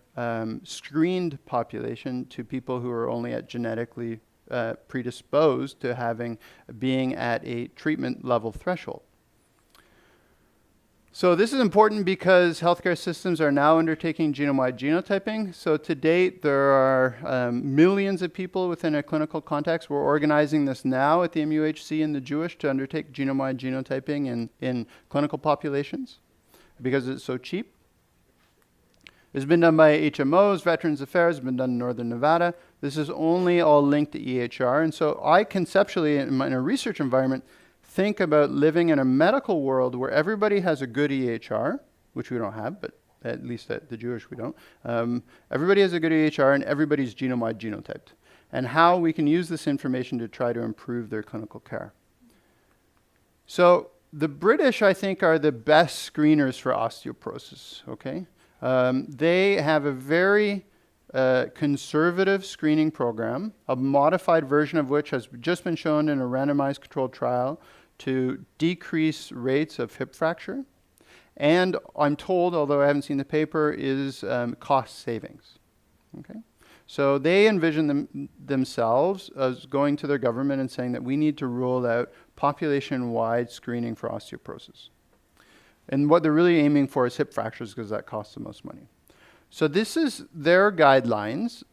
screened population to people who are only at genetically predisposed to being at a treatment level threshold? So this is important because healthcare systems are now undertaking genome-wide genotyping. So to date, there are millions of people within a clinical context. We're organizing this now at the MUHC and the Jewish to undertake genome-wide genotyping in clinical populations, because it's so cheap. It's been done by HMOs, Veterans Affairs, it's been done in Northern Nevada. This is only all linked to EHR. And so I conceptually, in a research environment, think about living in a medical world where everybody has a good EHR, which we don't have, but at least at the Jewish we don't. Everybody has a good EHR and everybody's genome-wide genotyped, and how we can use this information to try to improve their clinical care. So the British, I think, are the best screeners for osteoporosis, okay? They have a very conservative screening program, a modified version of which has just been shown in a randomized controlled trial to decrease rates of hip fracture. And I'm told, although I haven't seen the paper, is cost savings, okay? So they envision themselves as going to their government and saying that we need to roll out population-wide screening for osteoporosis. And what they're really aiming for is hip fractures, because that costs the most money. So this is their guidelines.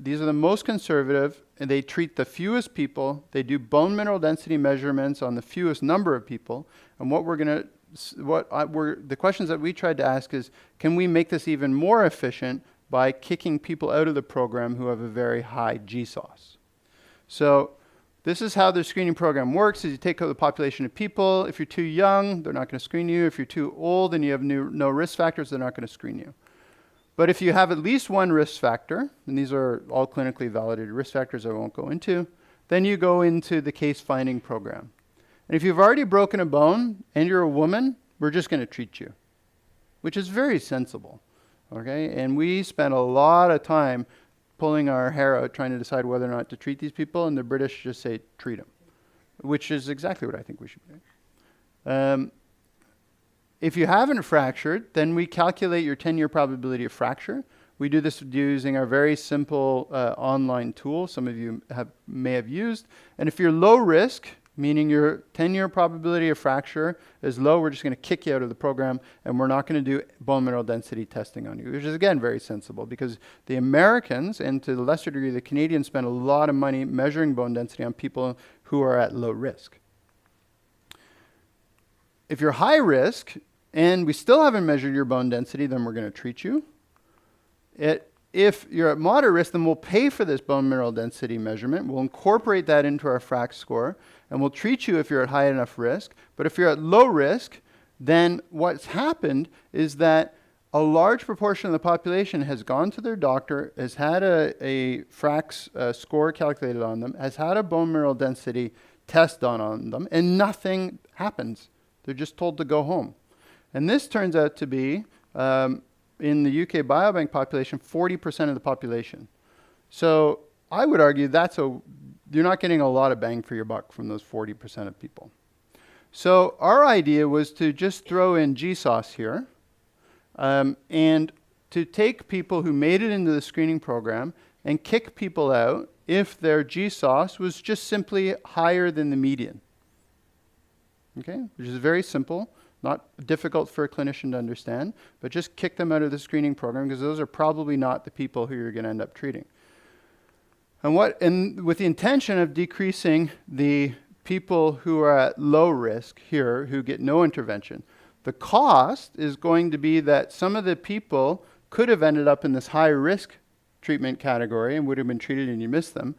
These are the most conservative, and they treat the fewest people. They do bone mineral density measurements on the fewest number of people. And the questions that we tried to ask is, can we make this even more efficient by kicking people out of the program who have a very high GSOS? So this is how the screening program works, is you take out the population of people. If you're too young, they're not going to screen you. If you're too old and you have no risk factors, they're not going to screen you. But if you have at least one risk factor, and these are all clinically validated risk factors I won't go into, then you go into the case finding program. And if you've already broken a bone and you're a woman, we're just going to treat you, which is very sensible. Okay? And we spent a lot of time pulling our hair out trying to decide whether or not to treat these people, and the British just say, treat them, which is exactly what I think we should do. If you haven't fractured, then we calculate your 10-year probability of fracture. We do this using our very simple online tool some of you may have used. And if you're low risk, meaning your 10-year probability of fracture is low, we're just going to kick you out of the program, and we're not going to do bone mineral density testing on you, which is, again, very sensible, because the Americans, and to the lesser degree the Canadians, spend a lot of money measuring bone density on people who are at low risk. If you're high risk, and we still haven't measured your bone density, then we're going to treat you. If you're at moderate risk, then we'll pay for this bone mineral density measurement. We'll incorporate that into our FRAX score, and we'll treat you if you're at high enough risk. But if you're at low risk, then what's happened is that a large proportion of the population has gone to their doctor, has had a FRAX score calculated on them, has had a bone mineral density test done on them, and nothing happens. They're just told to go home. And this turns out to be, in the UK biobank population, 40% of the population. So I would argue you're not getting a lot of bang for your buck from those 40% of people. So our idea was to just throw in GSOS here, and to take people who made it into the screening program and kick people out if their GSOS was just simply higher than the median. Okay, which is very simple. Not difficult for a clinician to understand, but just kick them out of the screening program, because those are probably not the people who you're going to end up treating. And with the intention of decreasing the people who are at low risk here, who get no intervention. The cost is going to be that some of the people could have ended up in this high risk treatment category and would have been treated, and you missed them.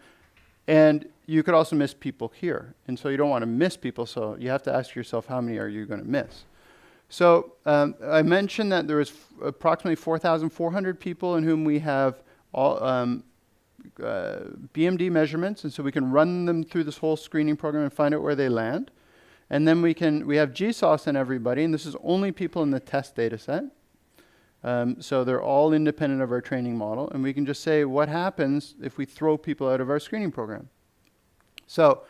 And you could also miss people here. And so you don't want to miss people, so you have to ask yourself, how many are you going to miss? So I mentioned that there was approximately 4,400 people in whom we have all BMD measurements, and so we can run them through this whole screening program and find out where they land. And then we have GSOS in everybody, and this is only people in the test data set. So they're all independent of our training model, and we can just say what happens if we throw people out of our screening program. So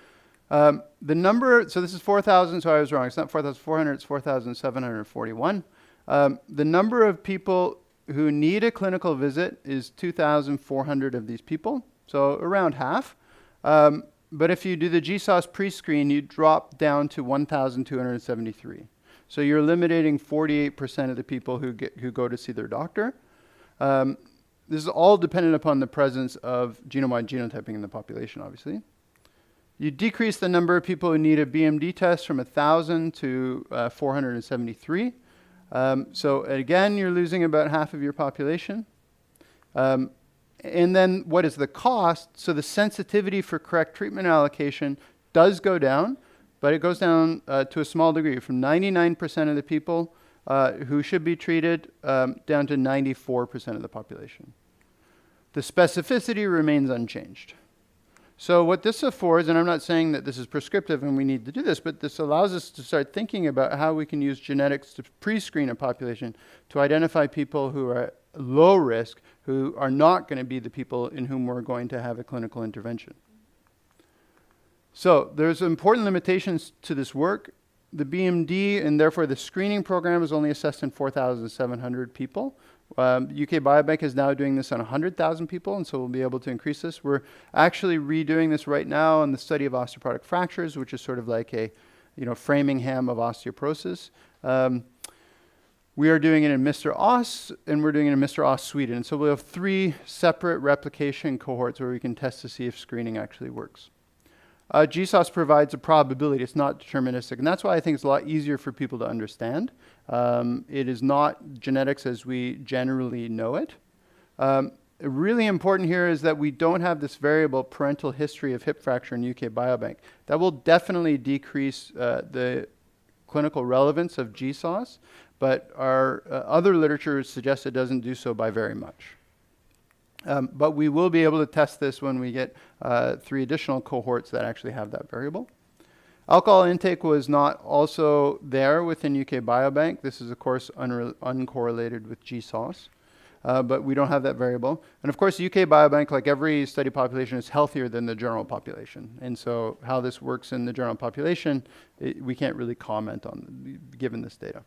the number, so this is 4,000, so I was wrong. It's not 4,400, it's 4,741. The number of people who need a clinical visit is 2,400 of these people, so around half. But if you do the GSOS pre-screen, you drop down to 1,273. So you're eliminating 48% of the people who go to see their doctor. This is all dependent upon the presence of genome-wide genotyping in the population, obviously. You decrease the number of people who need a BMD test from 1,000 to 473. So again, you're losing about half of your population. And then what is the cost? So the sensitivity for correct treatment allocation does go down, but it goes down to a small degree, from 99% of the people who should be treated down to 94% of the population. The specificity remains unchanged. So what this affords, and I'm not saying that this is prescriptive and we need to do this, but this allows us to start thinking about how we can use genetics to pre-screen a population to identify people who are at low risk, who are not going to be the people in whom we're going to have a clinical intervention. So there's important limitations to this work. The BMD, and therefore the screening program, is only assessed in 4,700 people. UK Biobank is now doing this on 100,000 people, and so we'll be able to increase this. We're actually redoing this right now in the study of osteoporotic fractures, which is sort of like a, Framingham of osteoporosis. We are doing it in Mr. Os, and we're doing it in Mr. Os Sweden. And so we'll have 3 separate replication cohorts where we can test to see if screening actually works. GSOS provides a probability. It's not deterministic. And that's why I think it's a lot easier for people to understand. It is not genetics as we generally know it. Really important here is that we don't have this variable parental history of hip fracture in UK Biobank. That will definitely decrease the clinical relevance of GSOS, but our other literature suggests it doesn't do so by very much. But we will be able to test this when we get 3 additional cohorts that actually have that variable. Alcohol intake was not also there within UK Biobank. This is, of course, uncorrelated with GSOS. But we don't have that variable. And of course, UK Biobank, like every study population, is healthier than the general population. And so how this works in the general population, we can't really comment on, given this data.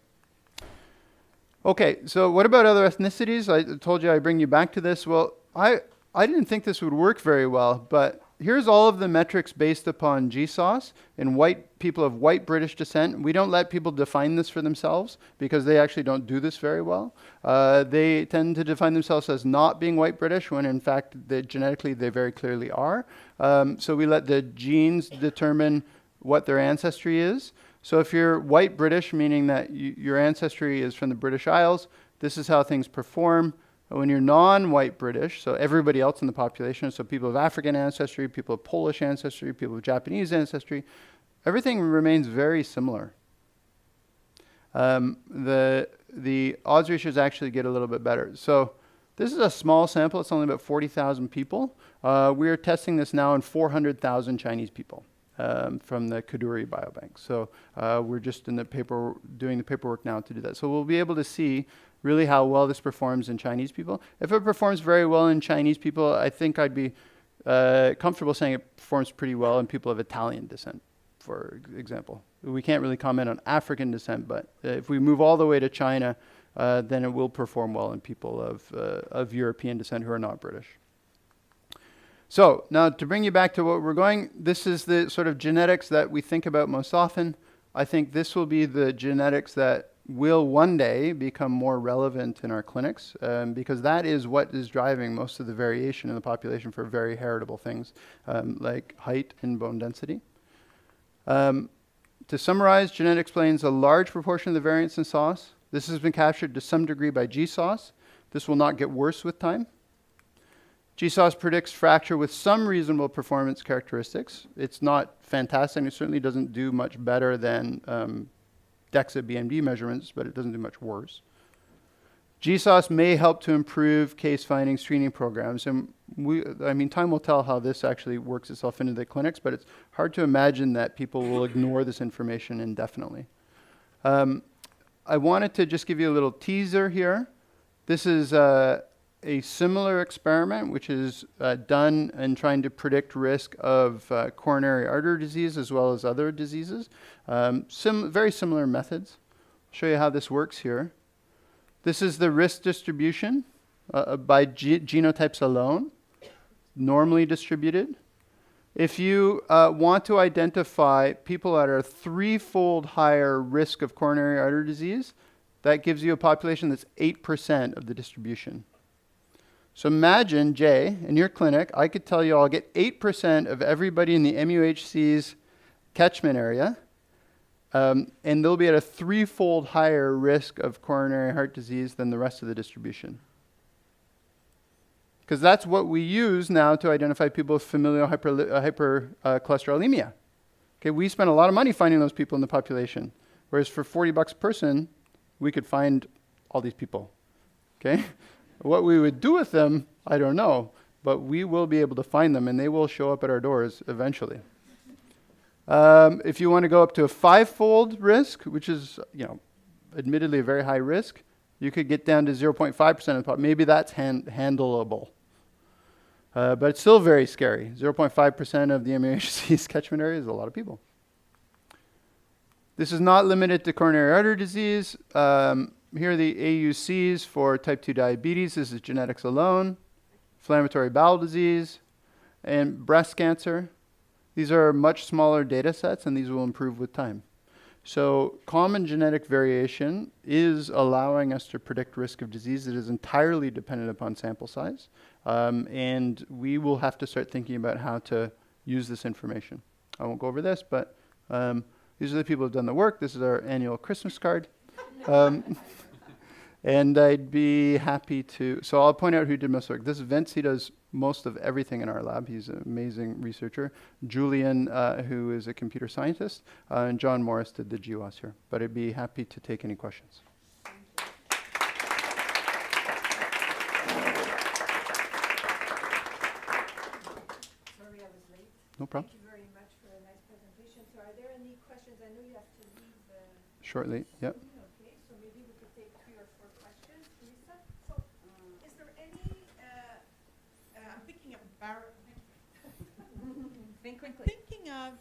Okay, so what about other ethnicities? I told you I'd bring you back to this. Well, I didn't think this would work very well, but here's all of the metrics based upon GSOS and people of white British descent. We don't let people define this for themselves because they actually don't do this very well. They tend to define themselves as not being white British when in fact genetically they very clearly are. So we let the genes determine what their ancestry is. So if you're white British, meaning that your ancestry is from the British Isles, this is how things perform. When you're non-white British, so everybody else in the population, so people of African ancestry, people of Polish ancestry, people of Japanese ancestry, everything remains very similar. The odds ratios actually get a little bit better. So this is a small sample. It's only about 40,000 people. We are testing this now in 400,000 Chinese people from the Kadoorie Biobank. So we're just doing the paperwork now to do that. So we'll be able to see really how well this performs in Chinese people. If it performs very well in Chinese people, I think I'd be comfortable saying it performs pretty well in people of Italian descent, for example. We can't really comment on African descent, but if we move all the way to China, then it will perform well in people of European descent who are not British. So now to bring you back to what we're going, this is the sort of genetics that we think about most often. I think this will be the genetics that will one day become more relevant in our clinics because that is what is driving most of the variation in the population for very heritable things like height and bone density. To summarize, genetic explains a large proportion of the variance in SOS. This has been captured to some degree by GSOS. This will not get worse with time. GSOS predicts fracture with some reasonable performance characteristics. It's not fantastic. It certainly doesn't do much better than DEXA BMD measurements, but it doesn't do much worse. GSOS may help to improve case finding screening programs. And time will tell how this actually works itself into the clinics, but it's hard to imagine that people will ignore this information indefinitely. I wanted to just give you a little teaser here. This is a similar experiment, which is done in trying to predict risk of coronary artery disease as well as other diseases. Very similar methods. I'll show you how this works here. This is the risk distribution by genotypes alone, normally distributed. If you want to identify people that are 3-fold higher risk of coronary artery disease, that gives you a population that's 8% of the distribution. So imagine, Jay, in your clinic, I could tell you I'll get 8% of everybody in the MUHC's catchment area, and they'll be at a 3-fold higher risk of coronary heart disease than the rest of the distribution. Because that's what we use now to identify people with familial hypercholesterolemia. Okay, we spend a lot of money finding those people in the population, whereas for $40 a person, we could find all these people. Okay. What we would do with them, I don't know, but we will be able to find them and they will show up at our doors eventually. If you want to go up to a 5-fold risk, which is, admittedly a very high risk, you could get down to 0.5% of the population. Maybe that's handleable. But it's still very scary. 0.5% of the MUHC's catchment area is a lot of people. This is not limited to coronary artery disease. Here are the AUCs for type 2 diabetes. This is genetics alone. Inflammatory bowel disease and breast cancer. These are much smaller data sets, and these will improve with time. So common genetic variation is allowing us to predict risk of disease. It is entirely dependent upon sample size. And we will have to start thinking about how to use this information. I won't go over this, but these are the people who have done the work. This is our annual Christmas card. And I'd be happy to, so I'll point out who did most work. This is Vince, he does most of everything in our lab. He's an amazing researcher. Julian, who is a computer scientist, and John Morris did the GWAS here. But I'd be happy to take any questions. No problem. Thank you very much for a nice presentation. So are there any questions? I know you have to leave Shortly, yep. soon, okay, so maybe we could take 3 or 4 questions. Teresa? So is there any, I'm thinking of Think quickly. thinking of,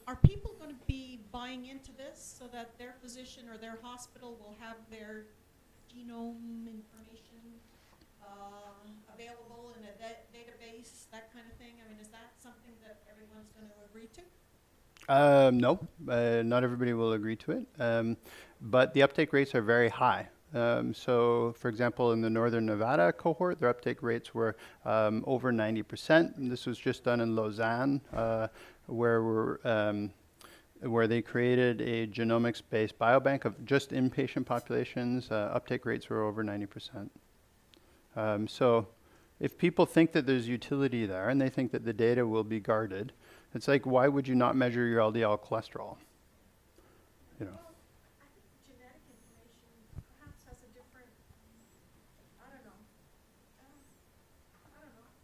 are people going to be buying into this so that their physician or their hospital will have their genome information available in a database, that kind of thing? I mean, is that something that everyone's going to agree to? No, not everybody will agree to it, but the uptake rates are very high. So, for example, in the Northern Nevada cohort, their uptake rates were over 90%. And this was just done in Lausanne, where they created a genomics-based biobank of just inpatient populations. Uptake rates were over 90%. So, if people think that there's utility there and they think that the data will be guarded, it's like, why would you not measure your LDL cholesterol? You know. Well, I think genetic information perhaps has a different, I don't know.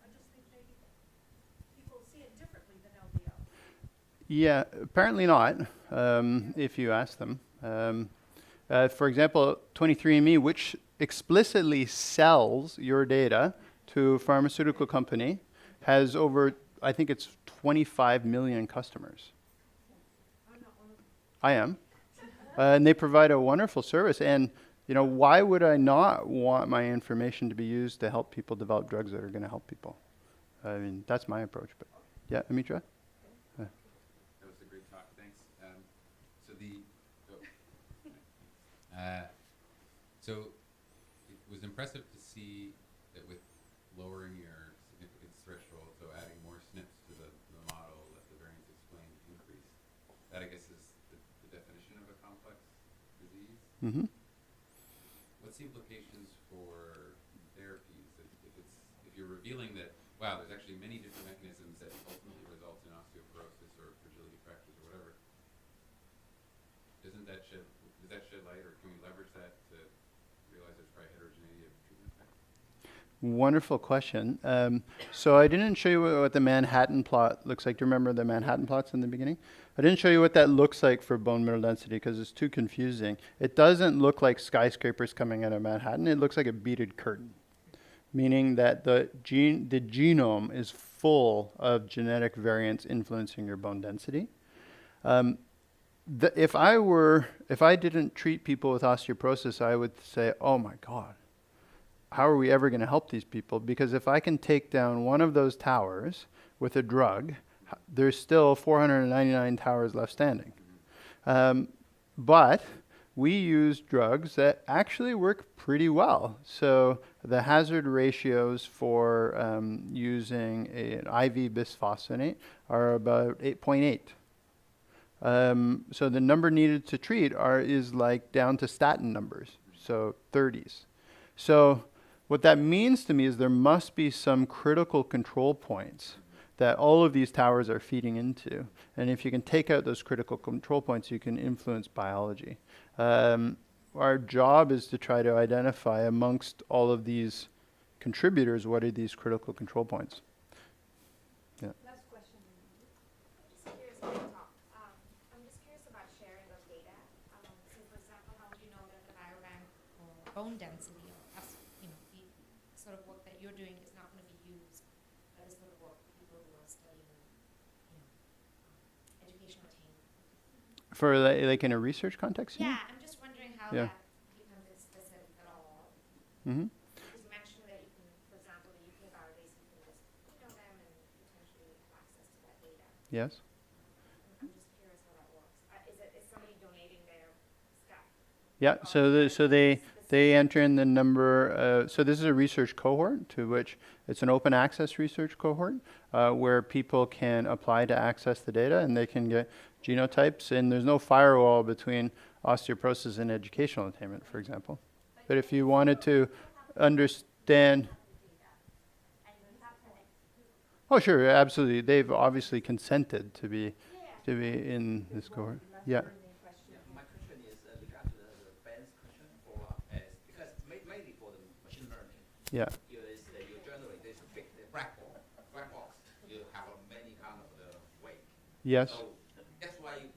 I just think maybe people see it differently than LDL. Yeah, apparently not, if you ask them. For example, 23andMe, which explicitly sells your data to a pharmaceutical company, has over, I think it's 25 million customers. I'm not one of them. I am. And they provide a wonderful service. And, you know, why would I not want my information to be used to help people develop drugs that are going to help people? I mean, that's my approach. But yeah, Amitra? That was a great talk. Thanks. So it was impressive to see that with lowering your significance threshold, so adding more SNPs to the model, that the variance explained increase. That, I guess, is the definition of a complex disease. Mm-hmm. What's the implications for therapies? If you're revealing that, wow, there's actually many different mechanisms that ultimately result in osteoporosis or fragility fractures or whatever, does that shed light, or can we leverage that to realize there's probably heterogeneity of treatment effects? Wonderful question. So I didn't show you what the Manhattan plot looks like. Do you remember the Manhattan plots in the beginning? I didn't show you what that looks like for bone mineral density because it's too confusing. It doesn't look like skyscrapers coming out of Manhattan. It looks like a beaded curtain, meaning that the genome is full of genetic variants influencing your bone density. If I didn't treat people with osteoporosis, I would say, oh my God, how are we ever going to help these people? Because if I can take down one of those towers with a drug, there's still 499 towers left standing. But we use drugs that actually work pretty well. So the hazard ratios for using an IV bisphosphonate are about 8.8. So the number needed to treat is like down to statin numbers, so 30s. So what that means to me is there must be some critical control points that all of these towers are feeding into. And if you can take out those critical control points, you can influence biology. Our job is to try to identify amongst all of these contributors, what are these critical control points? Yeah. Last question. Just curious about the talk. I'm just curious about sharing of data. So, for example, how would you know that the biobank or bone density, or the sort of work that you're doing is not going to be used by the sort of work people who are studying, educational attainment? For like in a research context? you mean? Yeah, I'm just wondering how Yeah. that becomes explicit at all. Mm-hmm. Because you mentioned that you can, for example, the UK database, you can just email them and potentially have access to that data. Yes. I'm just curious how that works. Is somebody donating their stuff? Yeah, so they enter in the number, so this is a research cohort to which it's an open access research cohort where people can apply to access the data and they can get genotypes, and there's no firewall between osteoporosis and educational attainment, for example. But if you wanted to understand, oh sure, absolutely, they've obviously consented to be in this cohort. Yeah. My question is regard to the Ben's question for because mainly for the machine learning. Yeah. You generate this big black box. You have many kind of the Yes. So that's why you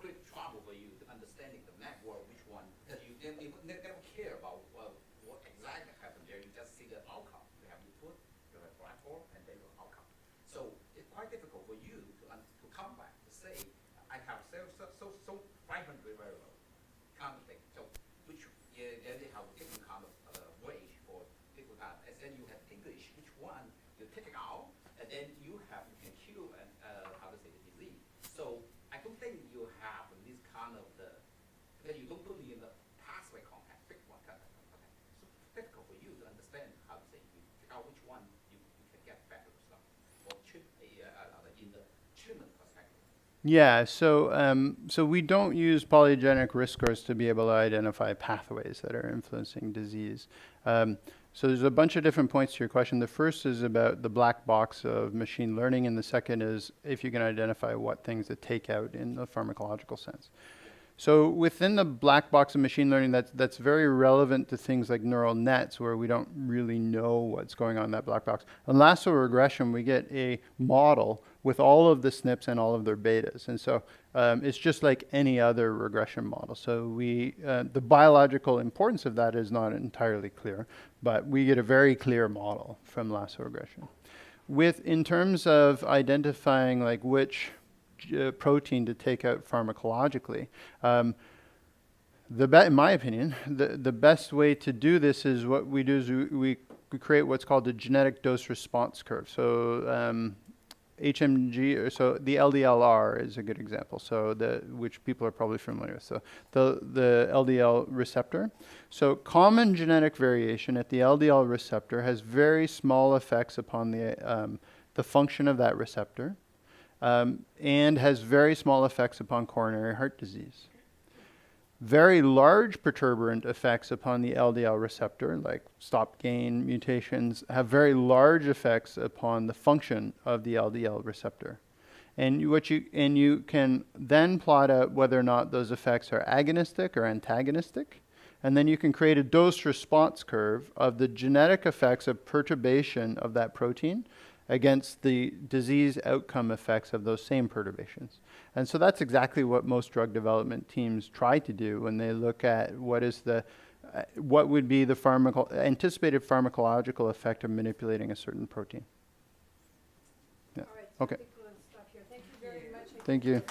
create trouble for you to understanding the network, which one, because you never care about what exactly happened there. You just see the outcome. You have input, you have platform, and then your outcome. So it's quite difficult for you to come back to say, I have so 500 variables kind of thing. So which then they have different kind of way for people that. And then you have English, which one you take it out, and then you can cure and how to say the disease. So I don't think you have this kind of because you don't put it in the pathway contact, pick one kind of contact. So it's difficult for you to understand how to say you pick out which one you can get better stuff or in the treatment perspective. Yeah, so we don't use polygenic risk scores to be able to identify pathways that are influencing disease. So there's a bunch of different points to your question. The first is about the black box of machine learning, and the second is if you can identify what things to take out in the pharmacological sense. So within the black box of machine learning, that's very relevant to things like neural nets, where we don't really know what's going on in that black box. In Lasso regression, we get a model with all of the SNPs and all of their betas. And so it's just like any other regression model. So the biological importance of that is not entirely clear, but we get a very clear model from Lasso regression. In terms of identifying like which protein to take out pharmacologically, in my opinion, the best way to do this is what we do is we create what's called the genetic dose response curve. So HMG, so the LDLR is a good example. So which people are probably familiar with. So the LDL receptor. So common genetic variation at the LDL receptor has very small effects upon the function of that receptor, and has very small effects upon coronary heart disease. Very large perturbant effects upon the LDL receptor, like stop gain mutations, have very large effects upon the function of the LDL receptor. And you can then plot out whether or not those effects are agonistic or antagonistic. And then you can create a dose response curve of the genetic effects of perturbation of that protein against the disease outcome effects of those same perturbations. And so that's exactly what most drug development teams try to do when they look at what would be the anticipated pharmacological effect of manipulating a certain protein. Yeah. All right, Okay. I think we'll stop here. Thank you very much. Thank you.